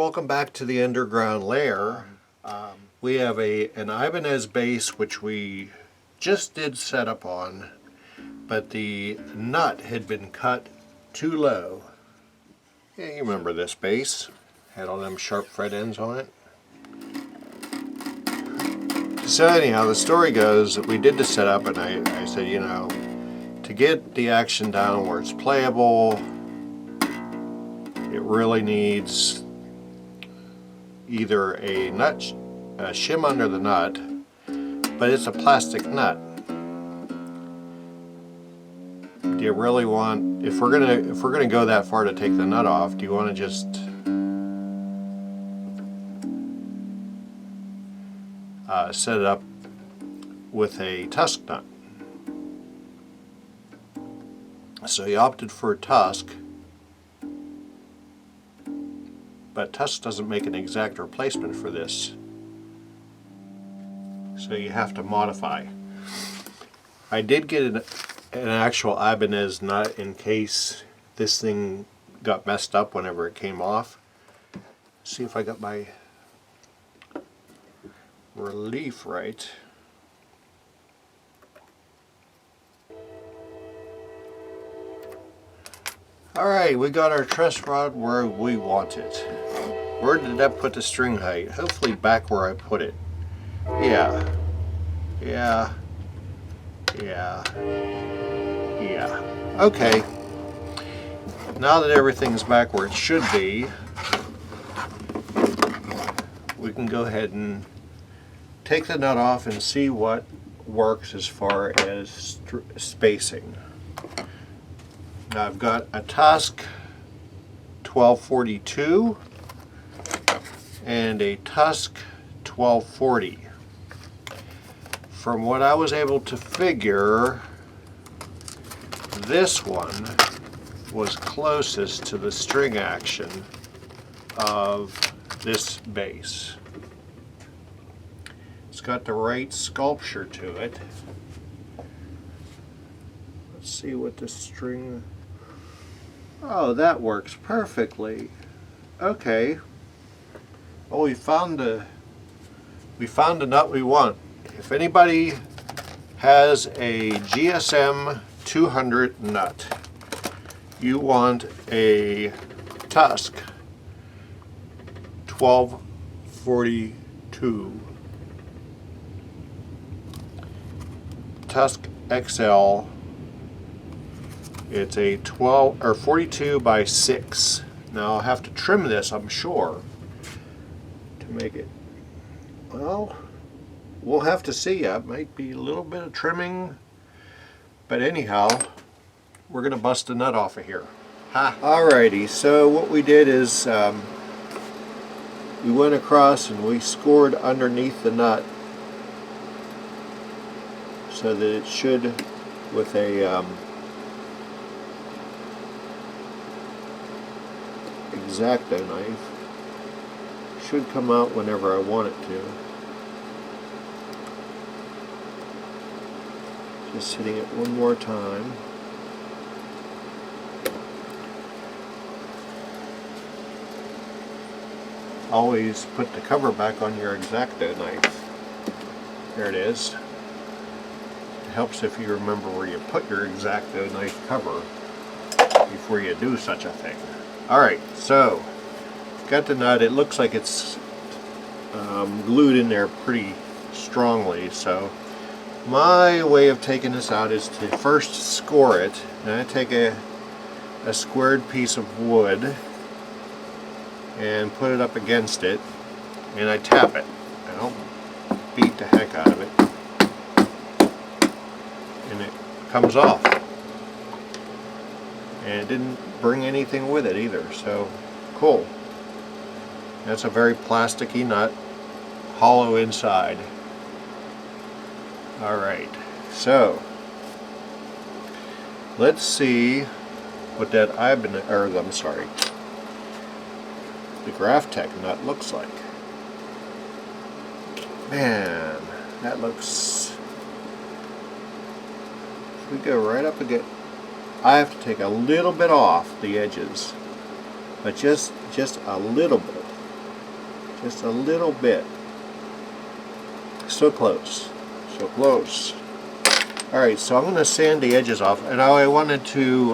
welcome back to the underground lair. We have an Ibanez base which we just did set up on, but the nut had been cut too low. Yeah, you remember this base. Had all them sharp fret ends on it. So anyhow, the story goes that we did the setup, and I said, you know, to get the action down where it's playable, it really needs either a shim under the nut, but it's a plastic nut. Do you really want, if we're gonna go that far to take the nut off, do you want to just set it up with a Tusq nut? So he opted for a Tusq, but Tusq doesn't make an exact replacement for this, so you have to modify. I did get an actual Ibanez nut in case this thing got messed up whenever it came off. See if I got my relief right. Alright, we got our truss rod where we want it. Where did that put the string height? Hopefully back where I put it. Yeah. Okay. Now that everything's back where it should be, we can go ahead and take the nut off and see what works as far as spacing. Now I've got a Tusq 1242 and a Tusq 1240. From what I was able to figure, this one was closest to the string action of this base. It's got the right sculpture to it. Let's see what the string... Oh, that works perfectly. Okay. Oh, we found the nut we want. If anybody has a GSM 200 nut, you want a Tusq 1242. Tusq XL. It's a 12 or 42 by 6. Now I'll have to trim this, I'm sure, to make it, well, we'll have to see. It might be a little bit of trimming, but anyhow, we're gonna bust the nut off of here. Alrighty, so what we did is we went across and we scored underneath the nut so that it should, with a X-Acto knife, should come out whenever I want it to. Just hitting it one more time. Always put the cover back on your X-Acto knife. There it is. It helps if you remember where you put your X-Acto knife cover before you do such a thing. Alright, so got the nut. It looks like it's glued in there pretty strongly, so my way of taking this out is to first score it. Then I take a squared piece of wood and put it up against it, and I tap it. I don't beat the heck out of it, and it comes off. And it didn't bring anything with it either, so cool. That's a very plasticky nut, hollow inside. Alright, so let's see what that the Graphtec nut looks like. Man, that looks... If we go right up again, I have to take a little bit off the edges, but just a little bit. Just a little bit. So close. So close. Alright, so I'm going to sand the edges off. And I wanted to,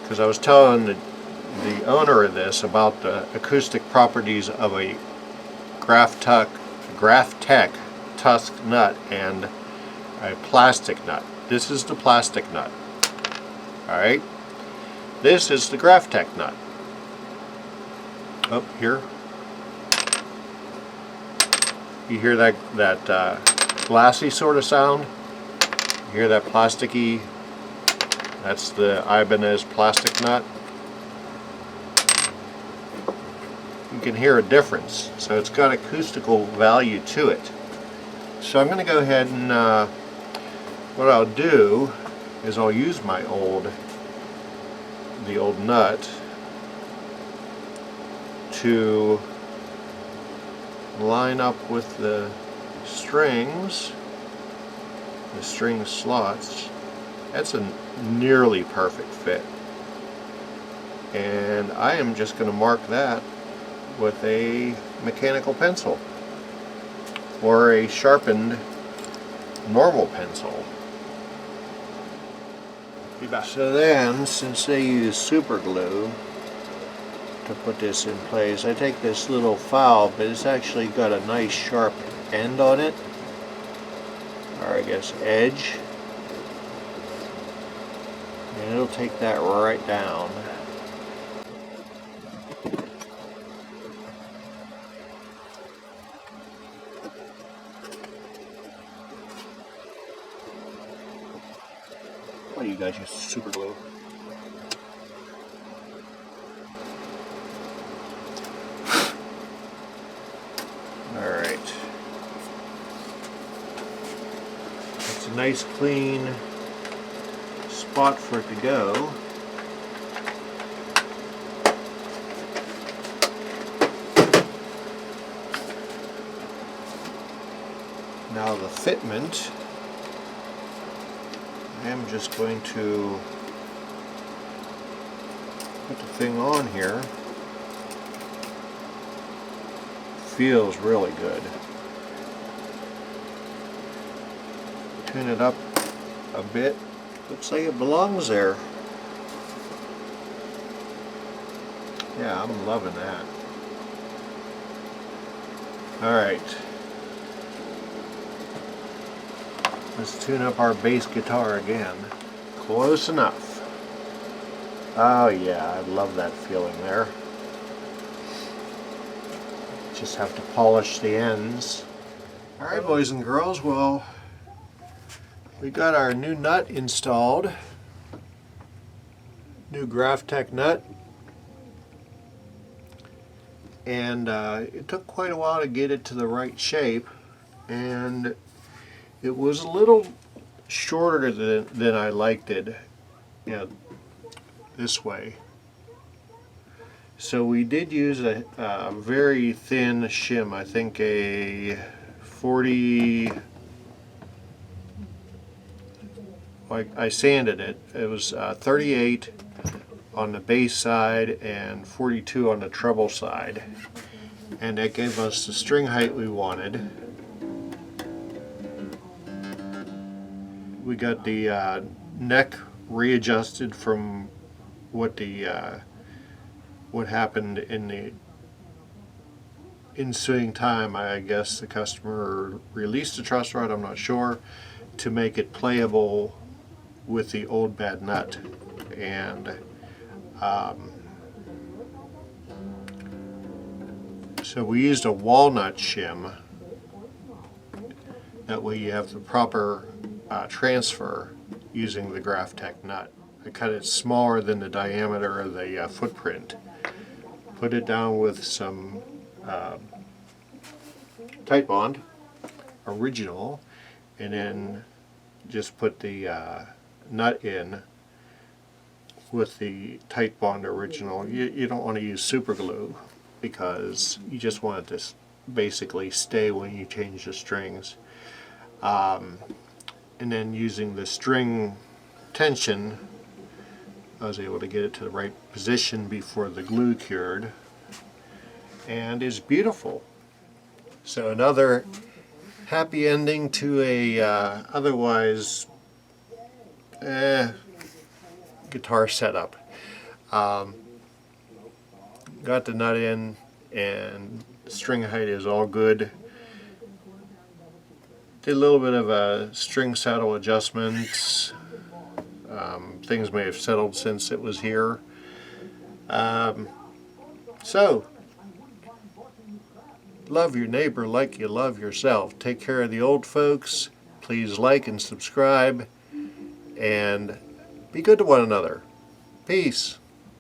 because I was telling the owner of this about the acoustic properties of a Graphtec Tusq nut and a plastic nut. This is the plastic nut. Alright. This is the Graphtec nut. Up here. You hear that glassy sort of sound? You hear that plasticky? That's the Ibanez plastic nut. You can hear a difference. So it's got acoustical value to it. So I'm going to go ahead and what I'll do is I'll use the old nut to line up with the string slots. That's a nearly perfect fit. And I am just going to mark that with a mechanical pencil or a sharpened normal pencil. So then, since they use super glue to put this in place, I take this little file, but it's actually got a nice sharp end on it, or I guess edge, and it'll take that right down. What do you guys use super glue? Alright. It's a nice clean spot for it to go. Now the fitment, I am just going to put the thing on here. Feels really good. Tune it up a bit. Looks like it belongs there. Yeah, I'm loving that. Alright. Let's tune up our bass guitar again. Close enough. Oh yeah, I love that feeling there. Just have to polish the ends. Alright, boys and girls, well, we got our new nut installed. New Graphtec nut. And it took quite a while to get it to the right shape. And it was a little shorter than I liked it, you know, this way. So we did use a very thin shim, I think a 40, like I sanded it. It was 38 on the bass side and 42 on the treble side. And that gave us the string height we wanted. We got the neck readjusted from what happened in the ensuing time. I guess the customer released the truss rod, I'm not sure, to make it playable with the old bad nut. And so we used a walnut shim. That way you have the proper transfer using the Graphtec nut. I cut it smaller than the diameter of the footprint. Put it down with some tight bond, original, and then just put the nut in with the tight bond original. You don't want to use super glue because you just want it to basically stay when you change the strings. And then using the string tension, I was able to get it to the right position before the glue cured. and is beautiful. So another happy ending to a otherwise guitar setup. Got the nut in, and string height is all good. Did a little bit of a string saddle adjustments. Things may have settled since it was here. So, love your neighbor like you love yourself. Take care of the old folks. Please like and subscribe, and be good to one another. Peace.